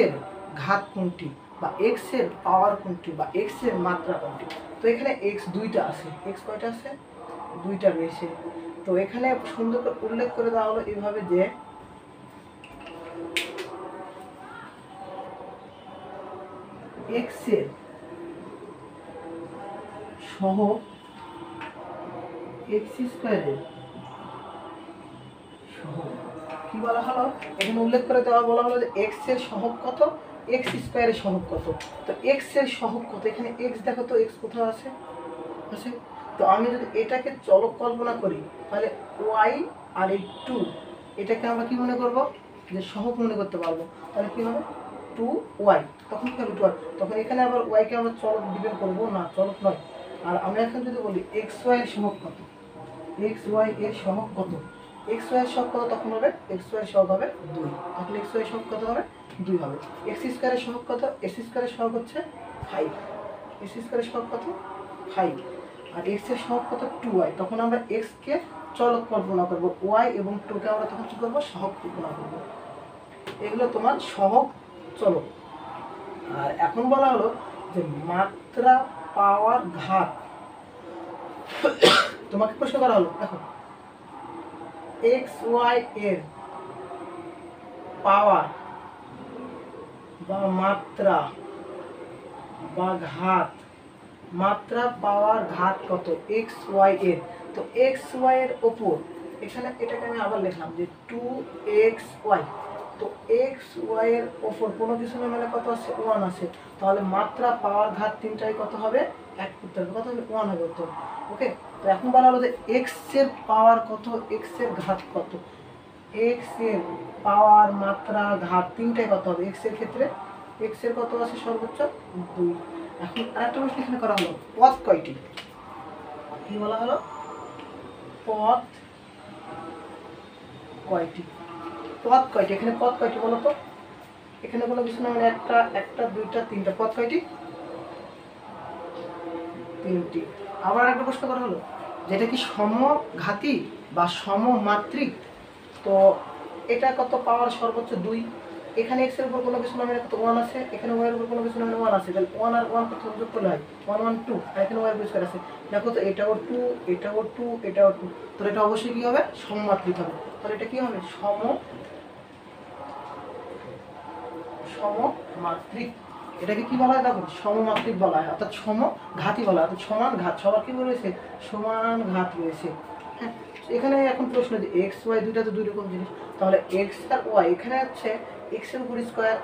এর ঘাত কোনটি, বা এক্স এর পাওয়ার কোনটি, বা এক্স এর মাত্রা কোনটি। তো এখানে এক্স দুইটা আছে, এক্স কয়টা আছে, দুইটা রয়েছে। তো এখানে সুন্দর করে উল্লেখ করে দেওয়া হলো এইভাবে যে এক্স এর সহগ এক্স স্কয়ারের সহগ কি বলা হলো, এখানে উল্লেখ করে দেওয়া বলা হলো যে এক্স এর সহগ কত, এক্স স্কয়ারের সহগ কত। তো এক্স এর সহগ কত, এখানে এক্স দেখো তো এক্স কোথাও আছে, আছে। তো আমি যদি এটাকে চলক কল্পনা করি তাহলে ওয়াই আর এই টু, এটাকে আমরা কি মনে করব, যে সহগ মনে করতে পারবো। তাহলে কি হবে, টু ওয়াই, তখন কি হবে টু ওয়াই। তখন এখানে আবার ওয়াইকে আমরা চলক ডিপেন্ড করবো না, চলক নয়। আর আমরা এখন যদি বলি এক্স ওয়াই এর সহগ কত, এক্স ওয়াই এর সহগ কত, এক্স ওয়াই এর সহগ কত, তখন হবে এক্স ওয়াই এর সহগ হবে 2। তাহলে এক্স ওয়াই এর সহগ কত হবে, 2 হবে। এক্স স্কয়ারের সহগ কত, এক্স স্কয়ারের সহগ হচ্ছে 5, এক্স স্কয়ারের সহগ কত 5, আর এক্স এর সহগ কত 2y। তখন আমরা এক্স কে চলক কল্পনা করব, ওয়াই এবং 2 কে আমরা তখন কি করব, সহগ কল্পনা করব। এগুলো তোমার সহগ চলক। আর এখন বলা হলো যে মাত্রা পাওয়ার ঘাত, তোমাকে প্রশ্ন করা হলো, দেখো এক্স ওয়াই এর পাওয়ার বা মাত্রা বা ঘাত, মাত্রা পাওয়ার ঘাত কত এক্স ওয়াই এর। তো এক্স ওয়াই এর ওপর এখানে এটাকে আমি আবার লিখলাম যে 2xy। তো এক্স ওয়াই এর ওপর কোনো কিছু না মানে কত আছে, 1 আছে। তাহলে মাত্রা পাওয়ার ঘাত তিনটাই কত হবে, 1 করতে হবে, কত হবে 1 হবে উত্তর। ওকে, তো এখন বলা হলো যে এক্স এর পাওয়ার কত, এক্স এর ঘাত কত, এক্স এর পাওয়ার মাত্রা ঘাত তিনটাই কত হবে। এক্স এর ক্ষেত্রে এক্স এর কত আছে সর্বোচ্চ 2। এখন আরেকটা প্রশ্ন এখানে করা হলো, পথ কয়টি, কি বলা হলো, পথ কয়টি, পথ কয়টি, এখানে পথ কয়টি বলো তো, এখানে কোনো কিছু না মানে একটা, একটা দুইটা তিনটা, পথ কয়টি, 3টি। আবার একটা প্রশ্ন করা হলো যেটা কি সমঘাতী বা সমমাত্রিক। তো এটা কত, পাওয়ার সর্বোচ্চ 2। এখানে এক্স এর উপর কোনো কিছু না মানে কত 1 আছে, এখানে ওয়াই এর উপর কোনো কিছু না মানে 1 আছে। তাহলে 1 আর 1 কত যোগ করলে হয় 1 1 2, আর এখানে ওয়াই এর স্কয়ার আছে। দেখো তো এটাও 2, এটাও 2, এটাও 2, তো এটা অবশ্যই কি হবে, সমমাত্রিক হবে। তাহলে এটা কি হবে, সমমাত্রিক। এটাকে কি বলা হয়, দেখো সমমাত্রিক বলা হয়, অর্থাৎ সমঘাতী বলা হয়, অর্থাৎ সমান ঘাত, সবার কি রয়েছে, সমান ঘাত রয়েছে। হ্যাঁ, এখানে এখন প্রশ্ন যে এক্স ওয়াই দুইটা তো দুই রকম জিনিস, তাহলে এক্স আর ওয়াই, এখানে হচ্ছে এক্স এর উপর স্কয়ার